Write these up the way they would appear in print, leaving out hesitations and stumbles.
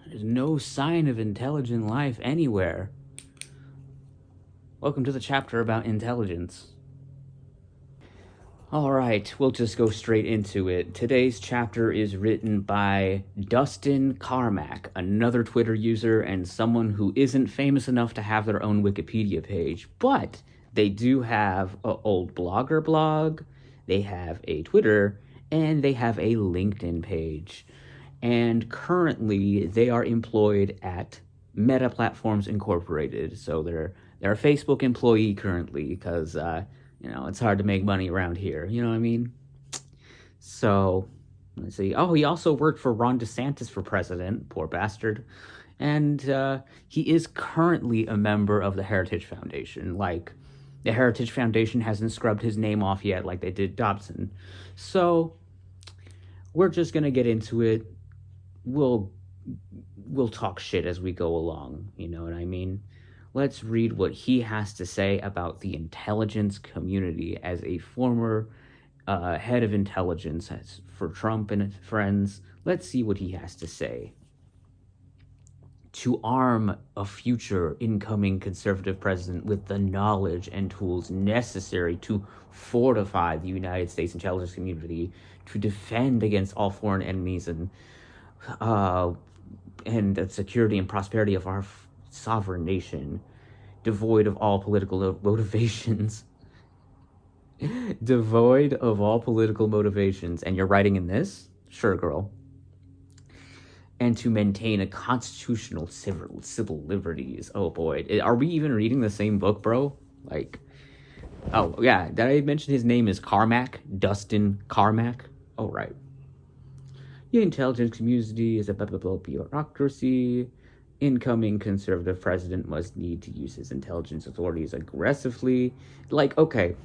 There's no sign of intelligent life anywhere. Welcome to the chapter about intelligence. Alright, we'll just go straight into it. Today's chapter is written by Dustin Carmack, another Twitter user and someone who isn't famous enough to have their own Wikipedia page, but they do have an old Blogger blog, they have a Twitter, and they have a LinkedIn page. And currently, they are employed at Meta Platforms Incorporated. So they're a Facebook employee currently because it's hard to make money around here. You know what I mean? So let's see. Oh, he also worked for Ron DeSantis for president. Poor bastard. And he is currently a member of the Heritage Foundation. Like, the Heritage Foundation hasn't scrubbed his name off yet like they did Dobson. So we're just going to get into it. We'll talk shit as we go along. You know what I mean? Let's read what he has to say about the intelligence community as a former head of intelligence for Trump and friends. Let's see what he has to say. To arm a future incoming conservative president with the knowledge and tools necessary to fortify the United States intelligence community, to defend against all foreign enemies and the security and prosperity of our sovereign nation, devoid of all political motivations. Devoid of all political motivations. And you're writing in this? Sure, girl. And to maintain a constitutional civil liberties. Oh boy, are we even reading the same book, bro? Like, oh yeah, did I mention his name is Carmack? Dustin Carmack? Oh, right. The intelligence community is a bureaucracy. Incoming conservative president must need to use his intelligence authorities aggressively. Like, okay,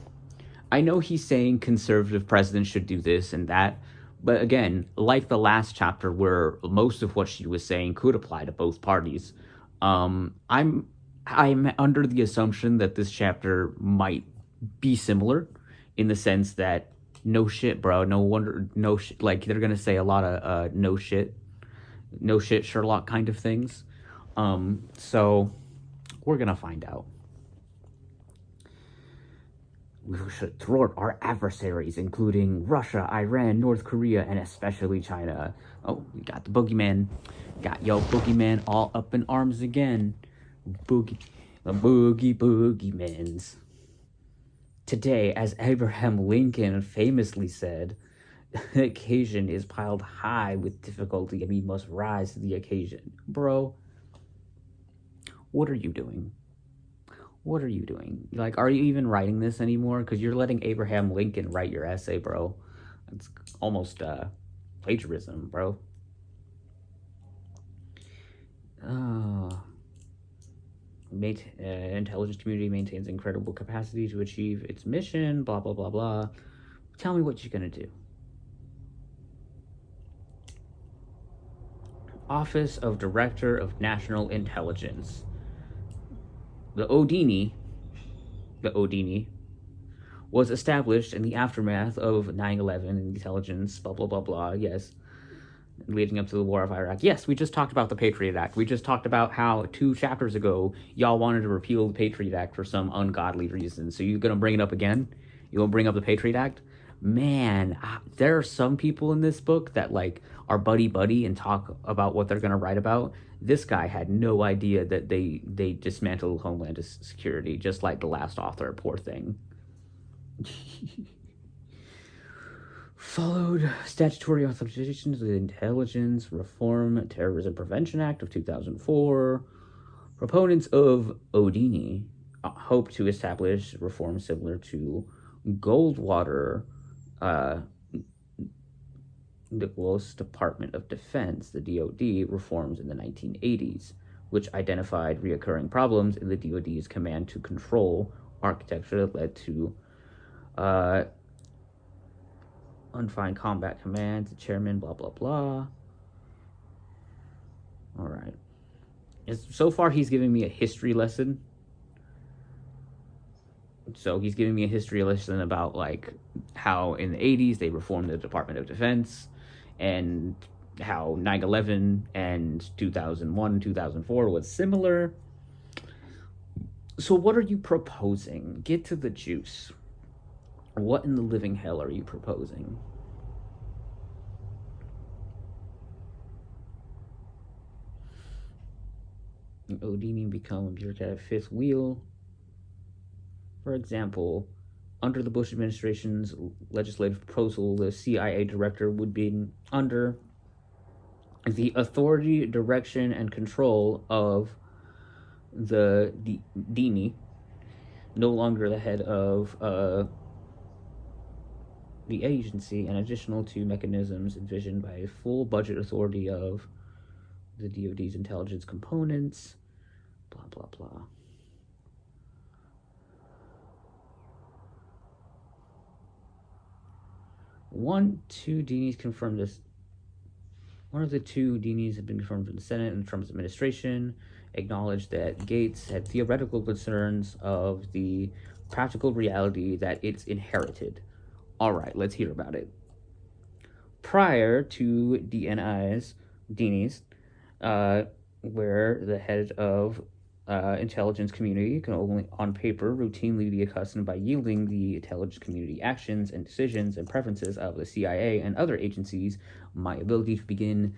I know he's saying conservative presidents should do this and that, but again, like the last chapter where most of what she was saying could apply to both parties, I'm under the assumption that this chapter might be similar in the sense that no shit, bro. No wonder, no shit. Like, they're gonna say a lot of no shit Sherlock kind of things. So we're gonna find out. We should thwart our adversaries, including Russia, Iran, North Korea, and especially China. Oh, we got the boogeyman. Got yo boogeyman all up in arms again. Boogiemans. Today, as Abraham Lincoln famously said, the occasion is piled high with difficulty and we must rise to the occasion. Bro, what are you doing? What are you doing? Like, are you even writing this anymore? Because you're letting Abraham Lincoln write your essay, bro. It's almost plagiarism, bro. Intelligence community maintains incredible capacity to achieve its mission, blah, blah, blah, blah. Tell me what you're going to do. Office of Director of National Intelligence. The ODINI was established in the aftermath of 9/11 intelligence, blah, blah, blah, blah, yes, leading up to the war of Iraq. Yes, we just talked about the Patriot Act. We just talked about how 2 chapters ago, y'all wanted to repeal the Patriot Act for some ungodly reason. So you're going to bring it up again? You going to bring up the Patriot Act? Man, there are some people in this book that, like, are buddy-buddy and talk about what they're going to write about. This guy had no idea that they dismantled Homeland Security, just like the last author, poor thing. Followed statutory authorizations of the Intelligence Reform Terrorism Prevention Act of 2004. Proponents of ODINI hope to establish reforms similar to Goldwater, the U.S. Department of Defense, the DoD, reforms in the 1980s, which identified reoccurring problems in the DoD's command to control architecture that led to undefined combat commands, the chairman, blah, blah, blah. All right. So far, he's giving me a history lesson. So he's giving me a history lesson about, like, how in the 80s they reformed the Department of Defense, and how 9/11 and 2001, 2004 was similar. So what are you proposing? Get to the juice. What in the living hell are you proposing? Odini become a bureaucratic fifth wheel. For example, under the Bush administration's legislative proposal, the CIA director would be under the authority, direction, and control of the Dini, no longer the head of the agency, and additional to mechanisms envisioned by full budget authority of the DoD's intelligence components, blah, blah, blah. One of the two Dinis have been confirmed in the Senate in Trump's administration, acknowledged that Gates had theoretical concerns of the practical reality that it's inherited. All right, let's hear about it. Prior to Dinis, where the head of intelligence community can only, on paper, routinely be accustomed by yielding the intelligence community actions and decisions and preferences of the CIA and other agencies, my ability to begin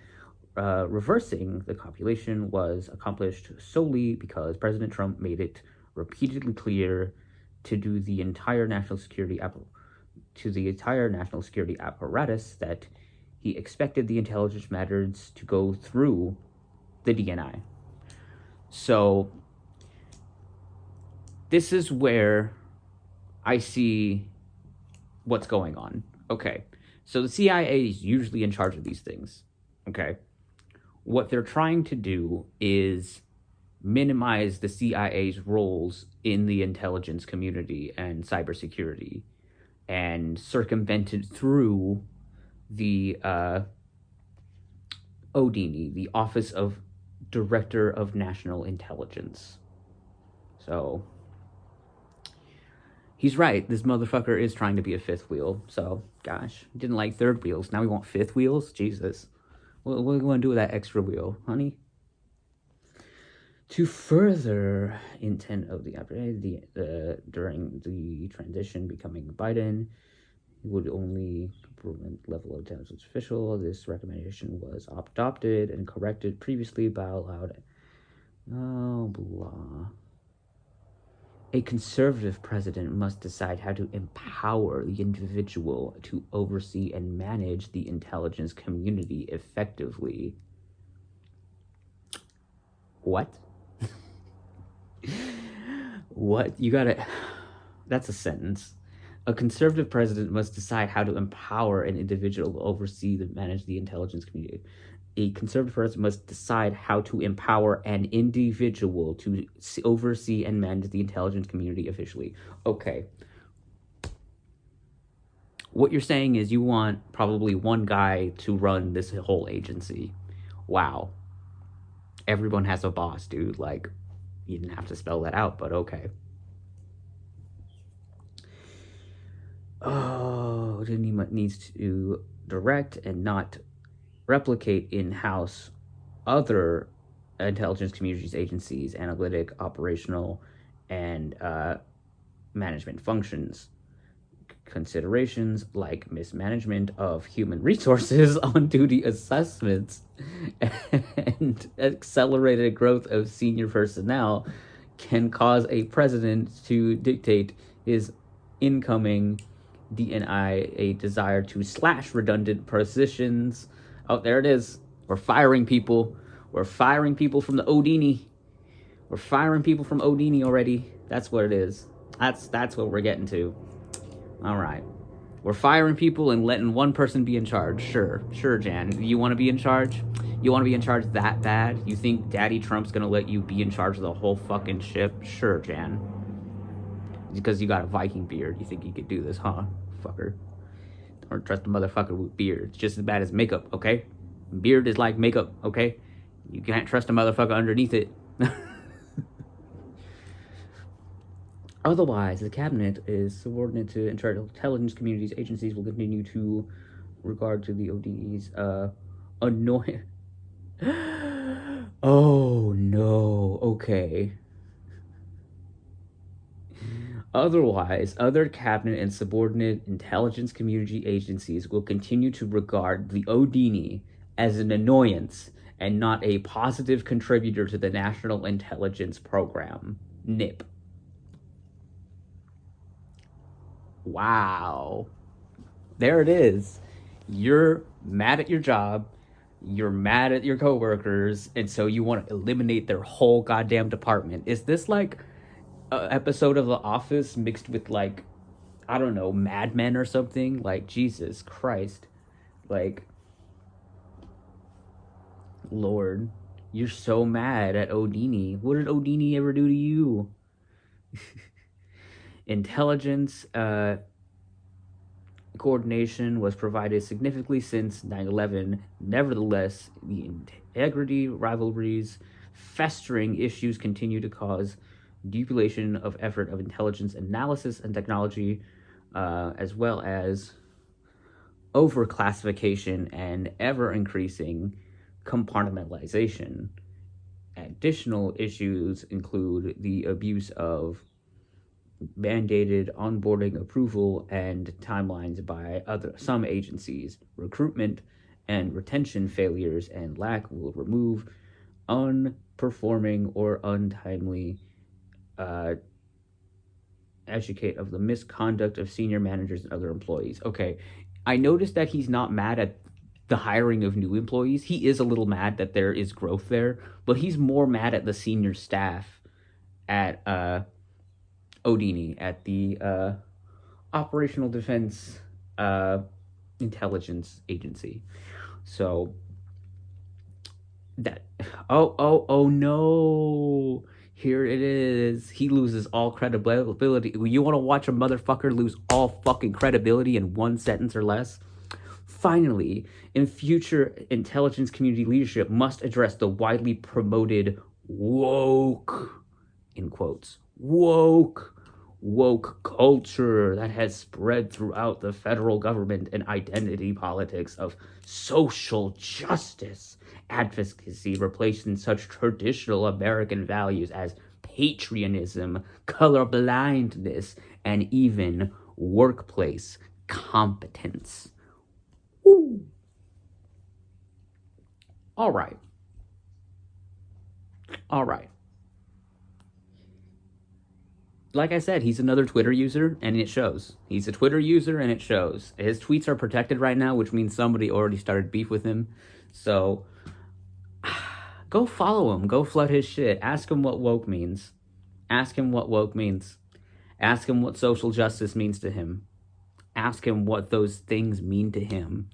reversing the population was accomplished solely because President Trump made it repeatedly clear to the entire national security apparatus that he expected the intelligence matters to go through the DNI. So this is where I see what's going on. Okay, so the CIA is usually in charge of these things. Okay, what they're trying to do is minimize the CIA's roles in the intelligence community and cybersecurity, and circumvent it through the ODNI, the Office of Director of National Intelligence. So he's right. This motherfucker is trying to be a fifth wheel. So, gosh, didn't like third wheels. Now we want fifth wheels? Jesus. What are we going to do with that extra wheel, honey? To further intent of the opportunity, during the transition becoming Biden, would only improvement level of intelligence official. This recommendation was adopted and corrected previously by allowed. Oh, blah. A conservative president must decide how to empower the individual to oversee and manage the intelligence community effectively. What? What? You gotta... That's a sentence. A conservative president must decide how to empower an individual to oversee and manage the intelligence community. A conservative president must decide how to empower an individual to oversee and manage the intelligence community officially. Okay. What you're saying is you want probably one guy to run this whole agency. Wow. Everyone has a boss, dude. Like, you didn't have to spell that out, but okay. Oh, Geneva needs to direct and not replicate in-house other intelligence communities, agencies, analytic, operational, and management functions. Considerations like mismanagement of human resources, on-duty assessments, and accelerated growth of senior personnel can cause a president to dictate his incoming DNI a desire to slash redundant positions. Oh, there it is. We're firing people. We're firing people from the Odini. We're firing people from Odini already. That's what it is. That's what we're getting to. All right. We're firing people and letting one person be in charge. Sure, Jan. You want to be in charge? You want to be in charge that bad? You think Daddy Trump's going to let you be in charge of the whole fucking ship? Sure, Jan. Because you got a Viking beard. You think you could do this, huh? Fucker. Don't trust a motherfucker with beard. It's just as bad as makeup, okay? Beard is like makeup, okay? You can't trust a motherfucker underneath it. Otherwise, the cabinet is subordinate to intelligence communities. Agencies will continue to regard to the ODE's Annoying. Oh no. Okay. Otherwise, other cabinet and subordinate intelligence community agencies will continue to regard the Odini as an annoyance and not a positive contributor to the National Intelligence Program, NIP. Wow. There it is. You're mad at your job, you're mad at your coworkers, and so you want to eliminate their whole goddamn department. Is this like an episode of The Office mixed with like, I don't know, Mad Men or something? Like, Jesus Christ. Like, Lord, you're so mad at Odini. What did Odini ever do to you? Intelligence coordination was provided significantly since 9/11. Nevertheless, the integrity rivalries, festering issues continue to cause duplication of effort of intelligence analysis and technology, as well as overclassification and ever increasing compartmentalization. Additional issues include the abuse of mandated onboarding approval and timelines by some agencies, recruitment and retention failures and lack will remove unperforming or untimely educate of the misconduct of senior managers and other employees. Okay, I noticed that he's not mad at the hiring of new employees. He is a little mad that there is growth there, but he's more mad at the senior staff at Odini, at the Operational Defense Intelligence Agency. So that oh no. Here it is. He loses all credibility. You want to watch a motherfucker lose all fucking credibility in one sentence or less? Finally, in future, intelligence community leadership must address the widely promoted woke, in quotes, woke culture that has spread throughout the federal government and identity politics of social justice advocacy, replacing such traditional American values as patriotism, colorblindness, and even workplace competence. Ooh. All right. Like I said, he's another Twitter user, and it shows. He's a Twitter user, and it shows. His tweets are protected right now, which means somebody already started beef with him. So, go follow him. Go flood his shit. Ask him what woke means. Ask him what woke means. Ask him what social justice means to him. Ask him what those things mean to him.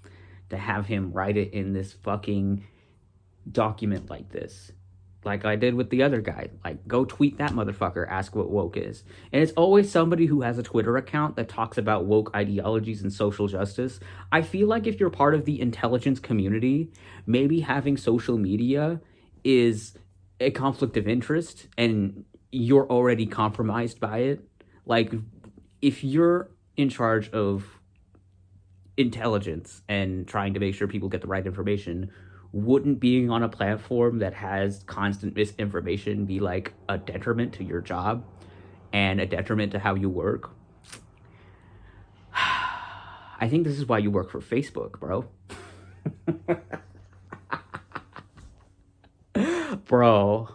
To have him write it in this fucking document like this. Like I did with the other guy. Like, go tweet that motherfucker, ask what woke is. And it's always somebody who has a Twitter account that talks about woke ideologies and social justice. I feel like if you're part of the intelligence community, maybe having social media is a conflict of interest and you're already compromised by it. Like, if you're in charge of intelligence and trying to make sure people get the right information, wouldn't being on a platform that has constant misinformation be like a detriment to your job and a detriment to how you work? I think this is why you work for Facebook, bro. Bro.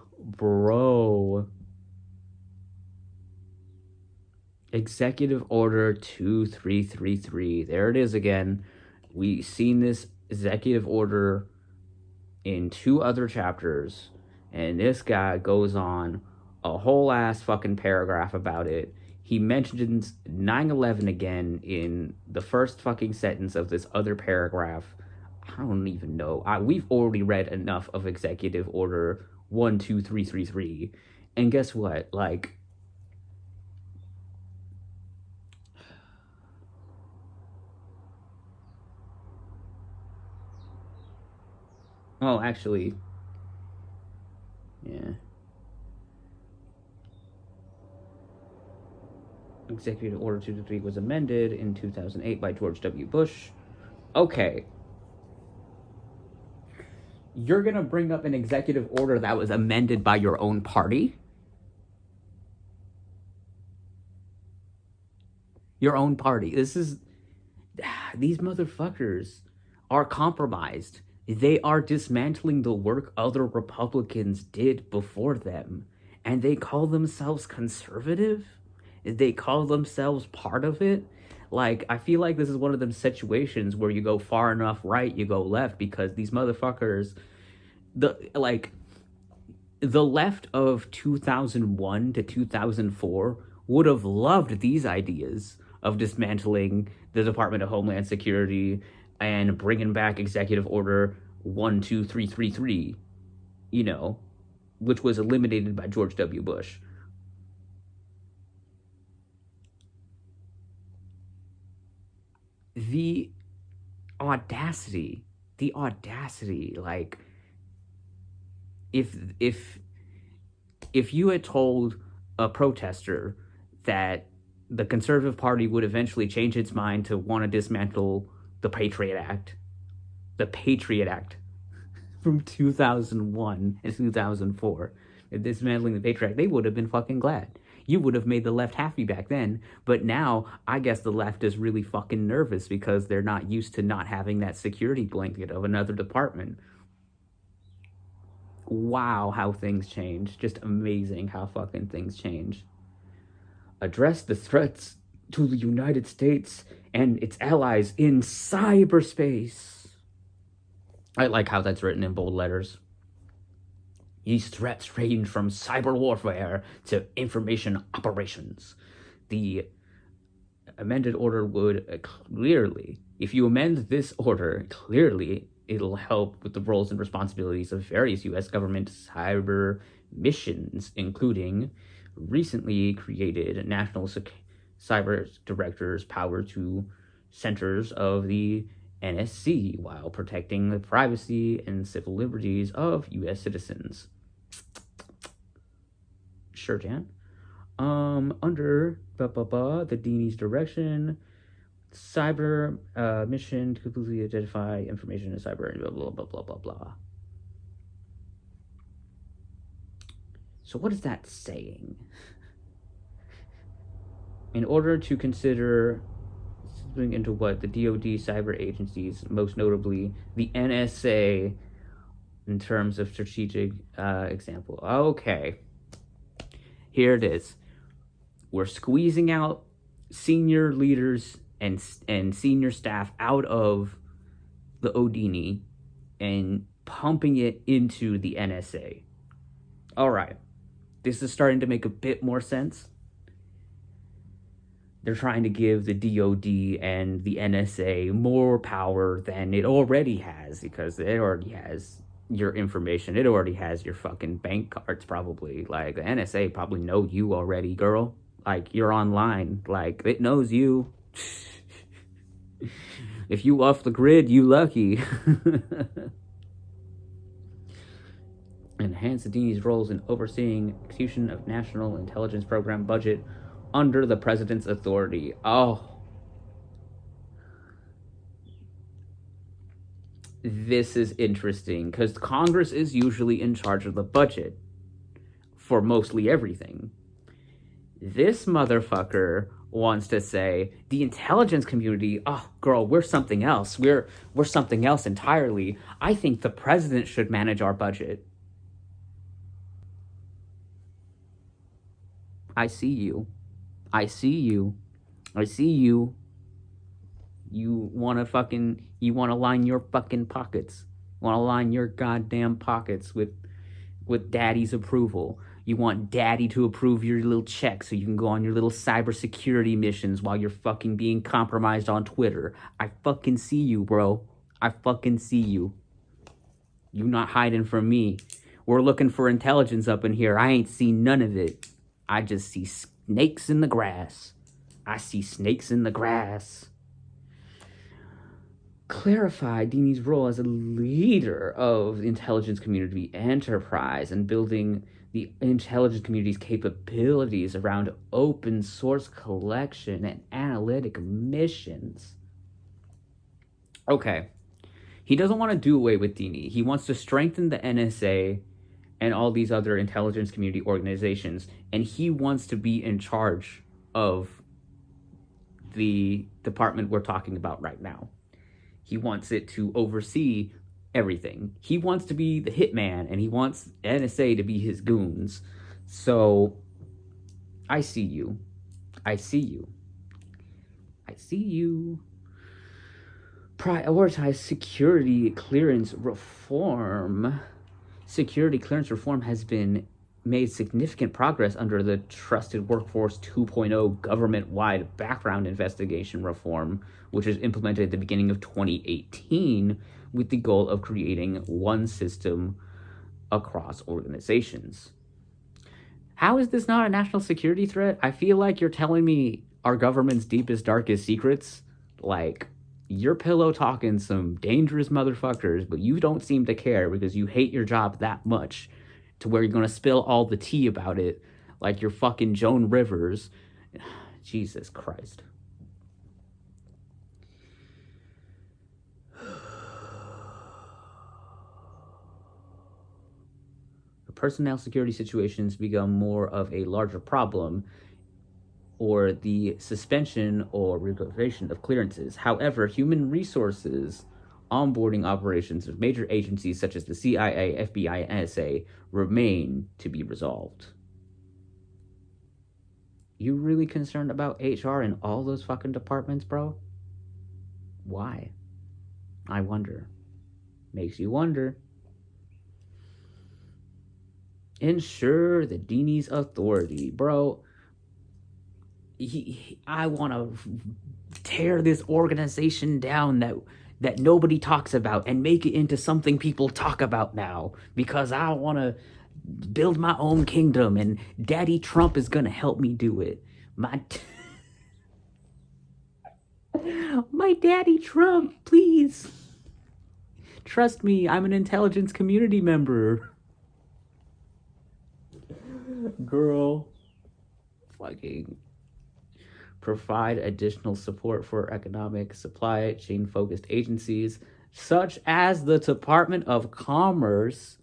Executive Order 2333. There it is again. We've seen this executive order in 2 other chapters, and this guy goes on a whole ass fucking paragraph about it. He mentions 9/11 again in the first fucking sentence of this other paragraph. I don't even know. We've already read enough of Executive Order 12333, and guess what? Like, oh, actually, yeah. Executive Order 223 was amended in 2008 by George W. Bush. Okay. You're gonna bring up an executive order that was amended by your own party? Your own party. These motherfuckers are compromised. They are dismantling the work other Republicans did before them. And they call themselves conservative? They call themselves part of it? Like, I feel like this is one of them situations where you go far enough right, you go left, because these motherfuckers, the left of 2001 to 2004 would have loved these ideas of dismantling the Department of Homeland Security and bringing back Executive Order 12333, which was eliminated by George W. Bush. The audacity, like, if you had told a protester that the Conservative Party would eventually change its mind to want to dismantle the Patriot Act from 2001 and 2004, dismantling the Patriot Act, they would have been fucking glad. You would have made the left happy back then, but now I guess the left is really fucking nervous because they're not used to not having that security blanket of another department. Wow, how things change. Just amazing how fucking things change. Address the threats to the United States and its allies in cyberspace. I like how that's written in bold letters. These threats range from cyber warfare to information operations. The amended order would clearly, if you amend this order, clearly it'll help with the roles and responsibilities of various U.S. government cyber missions, including recently created National Cyber Director's power to centers of the NSC while protecting the privacy and civil liberties of U.S. citizens. Sure, Jan. Under the Dini's direction, cyber mission to completely identify information in cyber and blah, blah, blah, blah, blah, blah. So what is that saying? In order to consider into what the DoD cyber agencies, most notably the NSA, in terms of strategic example. Okay, here it is. We're squeezing out senior leaders and senior staff out of the ODNI and pumping it into the NSA. All right, this is starting to make a bit more sense. They're trying to give the DoD and the NSA more power than it already has, because it already has your information. It already has your fucking bank cards, probably. Like, the NSA probably know you already, girl. Like, you're online. Like, it knows you. If you off the grid, you lucky. Enhance the DoD's roles in overseeing execution of National Intelligence Program budget under the president's authority. Oh. This is interesting, because Congress is usually in charge of the budget for mostly everything. This motherfucker wants to say the intelligence community, oh girl, we're something else. We're something else entirely. I think the president should manage our budget. I see you. You wanna line your fucking pockets. Wanna line your goddamn pockets with daddy's approval. You want daddy to approve your little check so you can go on your little cybersecurity missions while you're fucking being compromised on Twitter. I fucking see you, bro. I fucking see you. You not hiding from me. We're looking for intelligence up in here. I ain't seen none of it. I just see snakes in the grass. I see snakes in the grass. Clarify Dini's role as a leader of the intelligence community enterprise and building the intelligence community's capabilities around open source collection and analytic missions. Okay, He doesn't want to do away with Dini. He wants to strengthen the NSA and all these other intelligence community organizations, and he wants to be in charge of the department we're talking about right now. He wants it to oversee everything. He wants to be the hitman, and he wants NSA to be his goons. So, I see you. I see you. I see you. Prioritize security clearance reform. Security clearance reform has been made significant progress under the Trusted Workforce 2.0 government-wide background investigation reform, which was implemented at the beginning of 2018 with the goal of creating one system across organizations. How is this not a national security threat? I feel like you're telling me our government's deepest, darkest secrets. Like, you're pillow talking some dangerous motherfuckers, but you don't seem to care because you hate your job that much to where you're going to spill all the tea about it like you're fucking Joan Rivers. Jesus Christ. Personnel security situations become more of a larger problem, or the suspension or revocation of clearances. However, human resources onboarding operations of major agencies such as the CIA, FBI, and NSA remain to be resolved. You really concerned about HR in all those fucking departments, bro? Why? I wonder. Makes you wonder. Ensure the Dini's authority. Bro, I want to tear this organization down that nobody talks about and make it into something people talk about now, because I want to build my own kingdom, and Daddy Trump is going to help me do it. My Daddy Trump, please. Trust me, I'm an intelligence community member. Girl. Fucking. Provide additional support for economic supply chain focused agencies such as the Department of Commerce.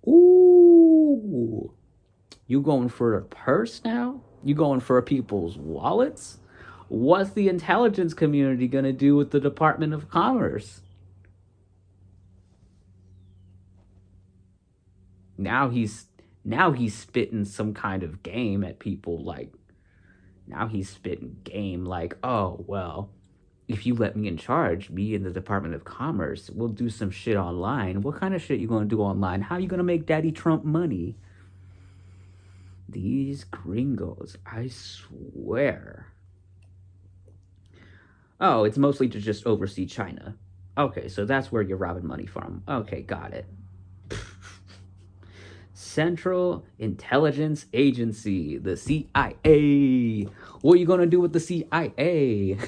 Ooh. You going for a purse now? You going for people's wallets? What's the intelligence community gonna do with the Department of Commerce? Now he's spitting some kind of game at people, like, now he's spitting game like, oh, well, if you let me in charge, me and the Department of Commerce, we'll do some shit online. What kind of shit you gonna do online? How you gonna make Daddy Trump money? These gringos, I swear. Oh, it's mostly to just oversee China. Okay, so that's where you're robbing money from. Okay, got it. Central Intelligence Agency, the CIA. What are you gonna do with the CIA?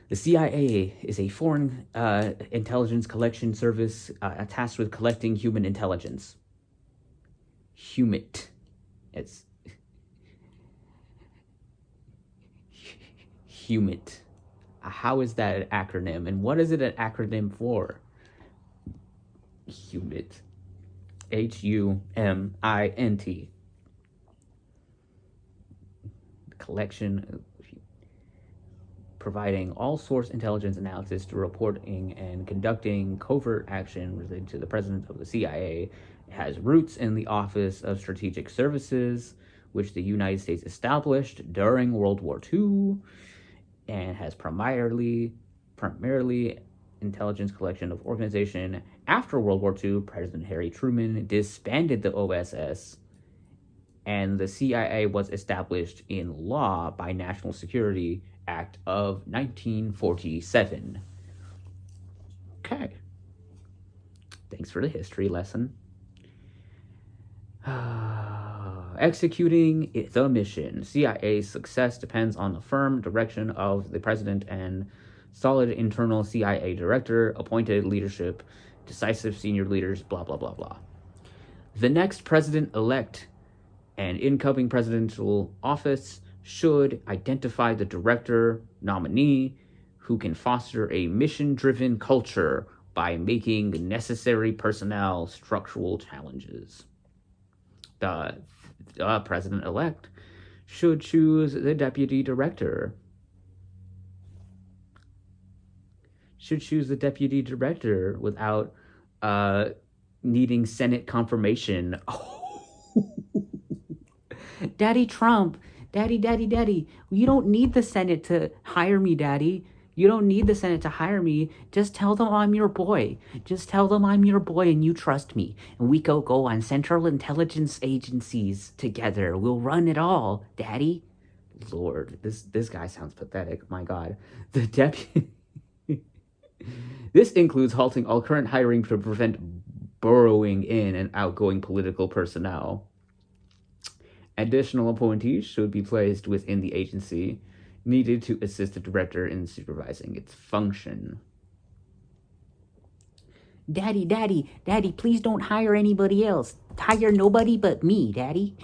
The CIA is a foreign intelligence collection service tasked with collecting human intelligence. HUMIT. It's HUMIT. How is that an acronym? And what is it an acronym for? HUMIT. HUMINT. Collection, providing all source intelligence analysis to reporting and conducting covert action related to the president of the CIA. It has roots in the Office of Strategic Services, which the United States established during World War II, and has primarily intelligence collection of organization. After World War II, President Harry Truman disbanded the OSS, and the CIA was established in law by National Security Act of 1947. Okay. Thanks for the history lesson. Executing the mission. CIA's success depends on the firm direction of the president and solid internal CIA director, appointed leadership, decisive senior leaders, blah, blah, blah, blah. The next president-elect and incoming presidential office should identify the director nominee who can foster a mission-driven culture by making necessary personnel structural challenges. The president-elect should choose the deputy director. Without needing Senate confirmation. Daddy Trump, Daddy, you don't need the Senate to hire me, Daddy. You don't need the Senate to hire me. Just tell them I'm your boy. Just tell them I'm your boy and you trust me. And we go on central intelligence agencies together. We'll run it all, Daddy. Lord, this guy sounds pathetic. My God. The deputy... This includes halting all current hiring to prevent burrowing in and outgoing political personnel. Additional appointees should be placed within the agency needed to assist the director in supervising its function. Daddy, please don't hire anybody else. Hire nobody but me, Daddy.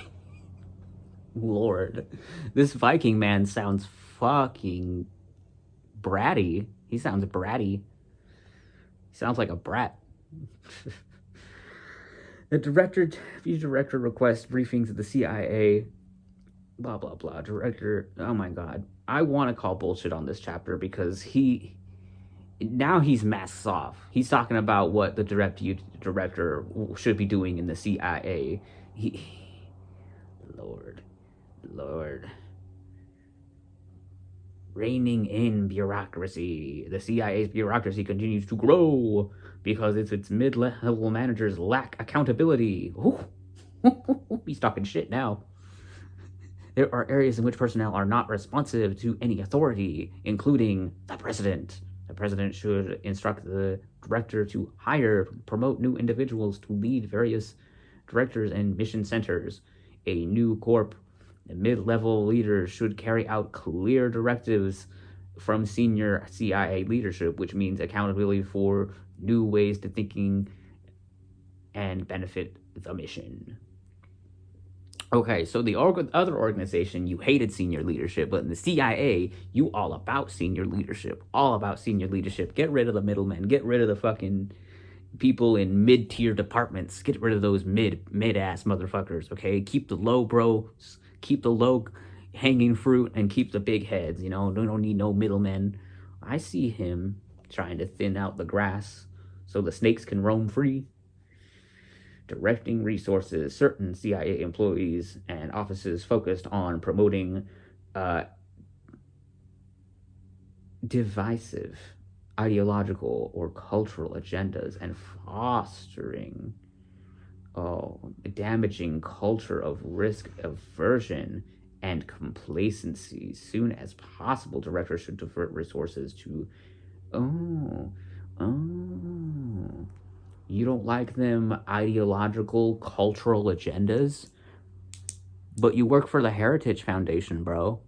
Lord, this Viking man sounds fucking bratty. He sounds bratty. He sounds like a brat. The deputy director requests briefings of the CIA. Blah, blah, blah. Director, oh my God. I want to call bullshit on this chapter because now he's masks off. He's talking about what the director should be doing in the CIA. Lord. Reining in bureaucracy. The CIA's bureaucracy continues to grow because its mid-level managers lack accountability. Ooh. He's talking shit now. There are areas in which personnel are not responsive to any authority, including the president. The president should instruct the director to promote new individuals to lead various directors and mission centers. A new corp and mid-level leaders should carry out clear directives from senior CIA leadership, which means accountability for new ways to thinking and benefit the mission. Okay, so the other organization, you hated senior leadership, but in the CIA, you all about senior leadership. Get rid of the middlemen. Get rid of the fucking people in mid-tier departments. Get rid of those mid-ass motherfuckers, okay? Keep the low bros. Keep the low hanging fruit and keep the big heads, you know? Don't need no middlemen. I see him trying to thin out the grass so the snakes can roam free. Directing resources, certain CIA employees and offices focused on promoting divisive ideological or cultural agendas and fostering damaging culture of risk aversion and complacency. Soon as possible, directors should divert resources to you don't like them ideological cultural agendas, but you work for the Heritage Foundation, bro.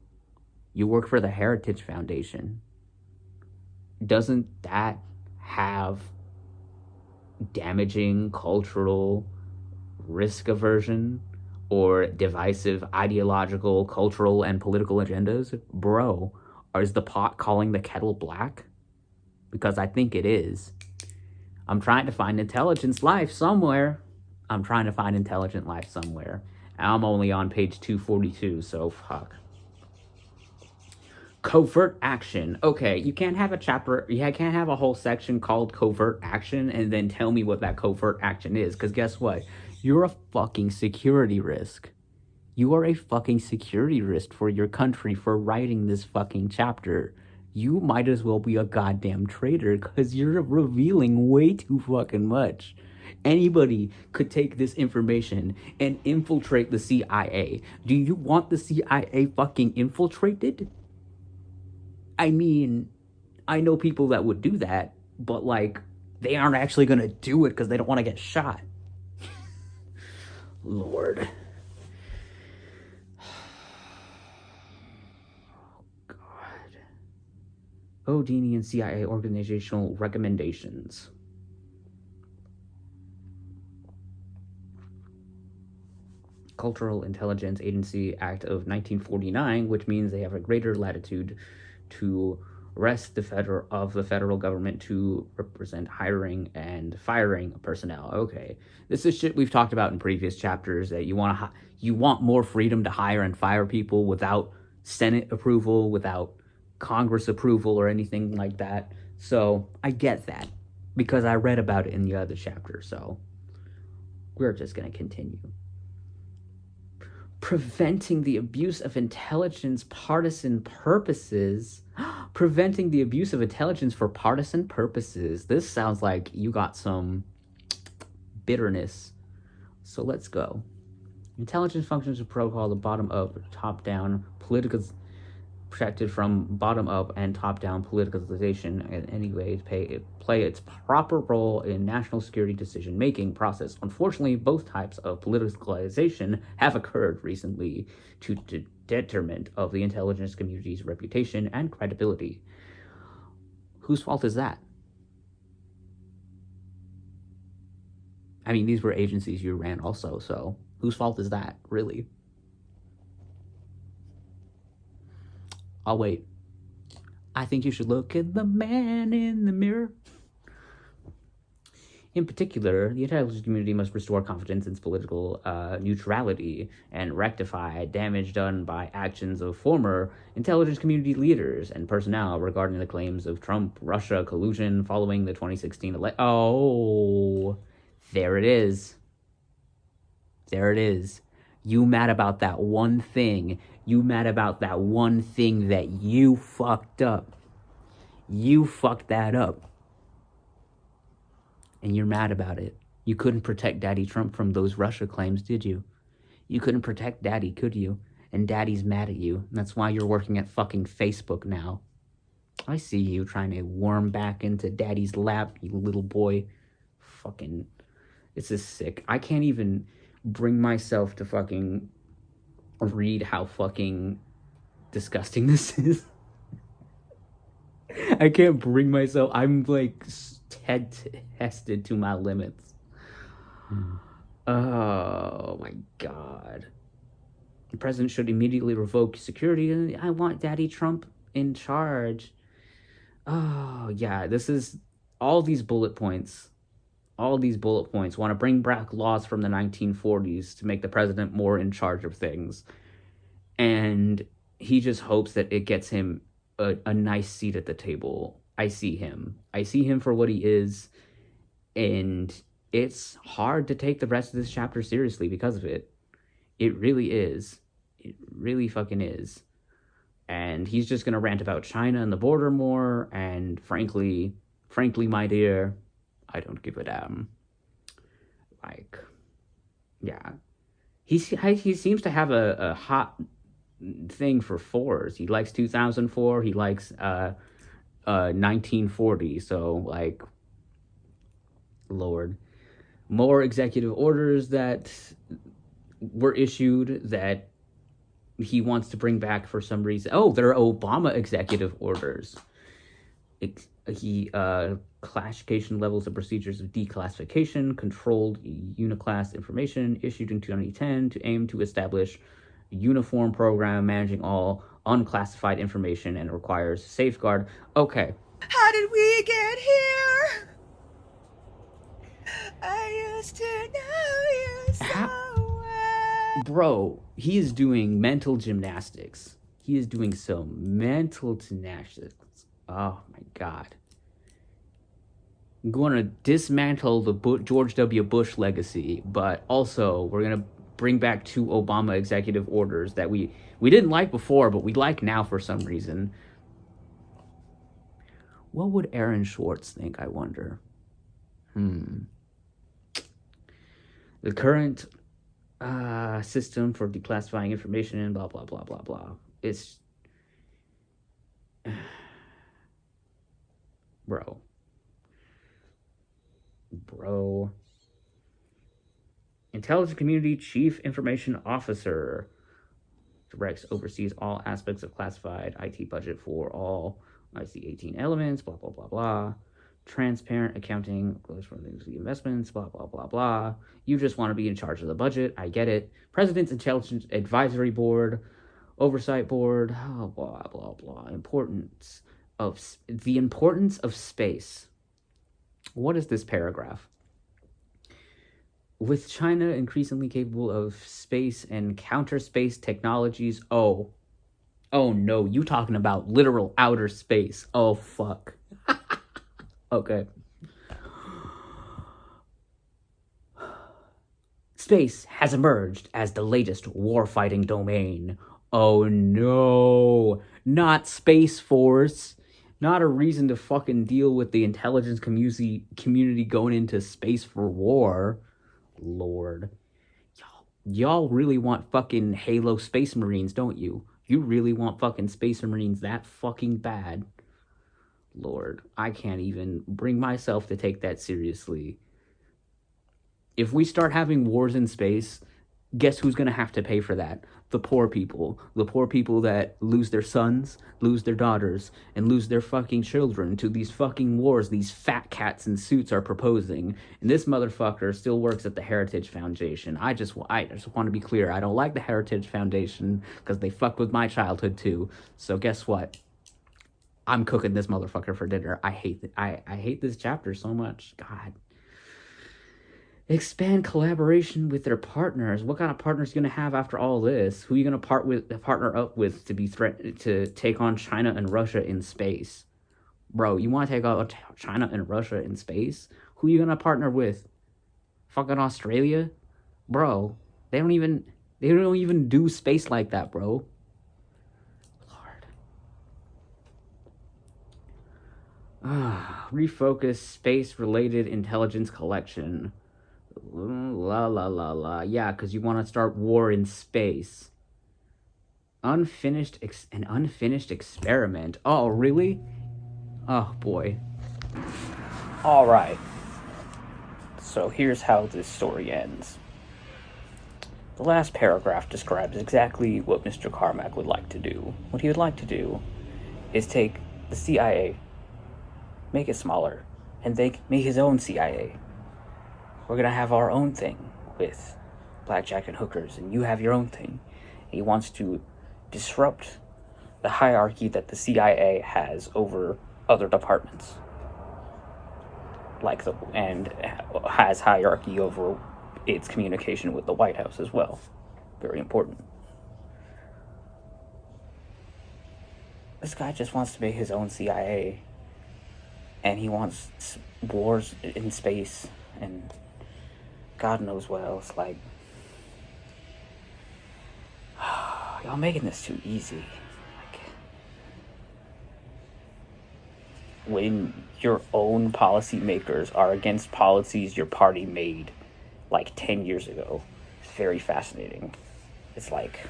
You work for the Heritage Foundation. Doesn't that have damaging cultural risk aversion or divisive ideological, cultural, and political agendas? Bro, is the pot calling the kettle black? Because I think it is. I'm trying to find intelligent life somewhere. I'm only on page 242, so fuck. Covert action. Okay, you can't have a chapter, you can't have a whole section called covert action and then tell me what that covert action is, because guess what? You're a fucking security risk. You are a fucking security risk for your country for writing this fucking chapter. You might as well be a goddamn traitor because you're revealing way too fucking much. Anybody could take this information and infiltrate the CIA. Do you want the CIA fucking infiltrated? I mean, I know people that would do that, but like, they aren't actually gonna do it because they don't want to get shot. Lord. Odini and CIA organizational recommendations. Cultural Intelligence Agency Act of 1949, which means they have a greater latitude to rest the federal government to represent hiring and firing personnel. Okay, this is shit we've talked about in previous chapters, that you want more freedom to hire and fire people without Senate approval, without Congress approval, or anything like that. So I get that because I read about it in the other chapter. So we're just gonna continue. Preventing the abuse of intelligence partisan purposes. Preventing the abuse of intelligence for partisan purposes. This sounds like you got some bitterness. So let's go. Intelligence functions of protocol, the bottom up, top down, political, protected from bottom up and top down politicalization in any way to play its proper role in national security decision making process. Unfortunately, both types of politicalization have occurred recently to the detriment of the intelligence community's reputation and credibility. Whose fault is that? I mean, these were agencies you ran also, so whose fault is that, really? I'll wait. I think you should look at the man in the mirror. In particular, the intelligence community must restore confidence in its political neutrality and rectify damage done by actions of former intelligence community leaders and personnel regarding the claims of Trump-Russia collusion following the 2016 election. Oh, there it is. There it is. You mad about that one thing. You mad about that one thing that you fucked up. You fucked that up. And you're mad about it. You couldn't protect Daddy Trump from those Russia claims, did you? You couldn't protect Daddy, could you? And Daddy's mad at you. And that's why you're working at fucking Facebook now. I see you trying to worm back into Daddy's lap, you little boy. Fucking, this is sick. I can't even bring myself to fucking read how fucking disgusting this is. I can't bring myself. I'm like tested to my limits. Oh my god. The president should immediately revoke security. I want Daddy Trump in charge. Oh yeah, this is all these bullet points. All these bullet points want to bring back laws from the 1940s to make the president more in charge of things. And he just hopes that it gets him a nice seat at the table. I see him for what he is. And it's hard to take the rest of this chapter seriously because of it. It really is. It really fucking is. And he's just going to rant about China and the border more. And frankly, my dear, I don't give a damn. Like, yeah. He seems to have a hot thing for fours. He likes 2004. He likes 1940. So, like, Lord. More executive orders that were issued that he wants to bring back for some reason. Oh, they're Obama executive orders. Classification levels and procedures of declassification, controlled uniclass information issued in 2010 to aim to establish a uniform program managing all unclassified information and requires safeguard. Okay. How did we get here? I used to know you so well. Bro, he is doing mental gymnastics. He is doing some mental gymnastics. Oh my god. I'm going to dismantle the George W. Bush legacy, but also we're going to bring back 2 Obama executive orders that we didn't like before, but we like now for some reason. What would Aaron Swartz think, I wonder? The current system for declassifying information and blah, blah, blah, blah, blah. It's... Bro. Intelligence Community Chief Information Officer directs, oversees all aspects of classified IT budget for all IC 18 elements, blah, blah, blah, blah. Transparent accounting, goes for the investments, blah, blah, blah, blah. You just want to be in charge of the budget. I get it. President's Intelligence Advisory Board, Oversight Board, blah, blah, blah. Importance the importance of space. What is this paragraph? With China increasingly capable of space and counter space technologies. Oh no, you talking about literal outer space. Oh fuck. Okay. Space has emerged as the latest warfighting domain. Oh no, not Space Force. Not a reason to fucking deal with the intelligence community going into space for war. Lord. Y'all really want fucking Halo Space Marines, don't you? You really want fucking Space Marines that fucking bad. Lord, I can't even bring myself to take that seriously. If we start having wars in space, guess who's gonna have to pay for that? The poor people. The poor people that lose their sons, lose their daughters, and lose their fucking children to these fucking wars these fat cats in suits are proposing. And this motherfucker still works at the Heritage Foundation. I just want to be clear. I don't like the Heritage Foundation because they fucked with my childhood too. So guess what? I'm cooking this motherfucker for dinner. I hate this chapter so much. God. Expand collaboration with their partners. What kind of partners are you gonna have after all this? Who are you gonna partner up with to take on China and Russia in space? Bro, you want to take out China and Russia in space? Who are you gonna partner with? Fucking Australia, bro. They don't even do space like that, bro. Lord. Refocus space-related intelligence collection. La la la la. Yeah, because you want to start war in space. An unfinished experiment. Oh, really? Oh, boy. Alright. So here's how this story ends. The last paragraph describes exactly what Mr. Carmack would like to do. What he would like to do is take the CIA, make it smaller, and make his own CIA. We're gonna have our own thing with blackjack and hookers, and you have your own thing. He wants to disrupt the hierarchy that the CIA has over other departments, and has hierarchy over its communication with the White House as well. Very important. This guy just wants to make his own CIA, and he wants wars in space and God knows what else. Like, y'all making this too easy. Like, when your own policymakers are against policies your party made like 10 years ago, it's very fascinating. It's like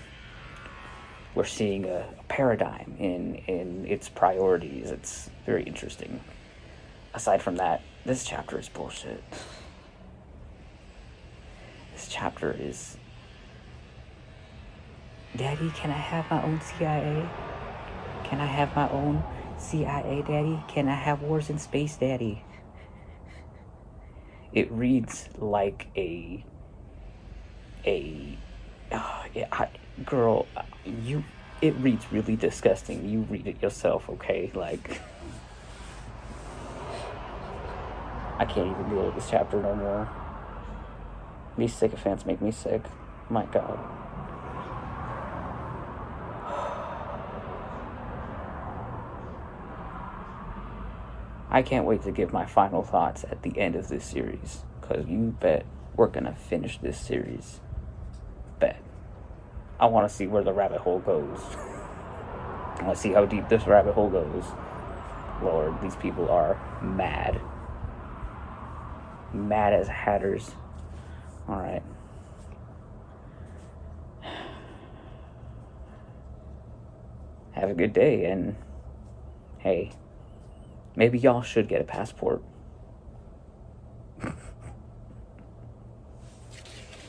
we're seeing a paradigm in its priorities. It's very interesting. Aside from that, this chapter is bullshit. This chapter is, Daddy, can I have my own CIA? Can I have my own CIA, Daddy? Can I have wars in space, Daddy? It reads like girl, it reads really disgusting. You read it yourself, okay? Like, I can't even deal with this chapter no more. These sycophants make me sick. My God. I can't wait to give my final thoughts at the end of this series, because you bet we're gonna finish this series. Bet. I want to see where the rabbit hole goes. I want to see how deep this rabbit hole goes. Lord, these people are mad. Mad as hatters. Alright. Have a good day, and hey, maybe y'all should get a passport.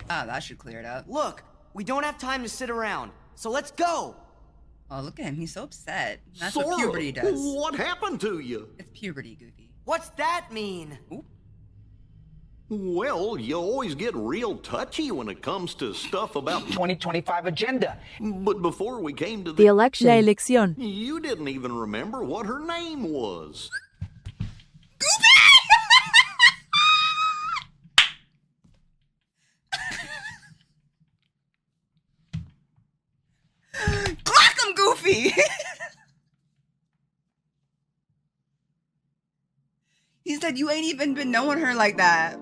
That should clear it out. Look, we don't have time to sit around, so let's go! Oh, look at him. He's so upset. That's Sora, what puberty does. what happened to you? It's puberty, Goofy. What's that mean? Oop. Well, you always get real touchy when it comes to stuff about 2025 agenda. But before we came to The election. La elección. you didn't even remember what her name was. Clock him, Goofy! He said you ain't even been knowing her like that.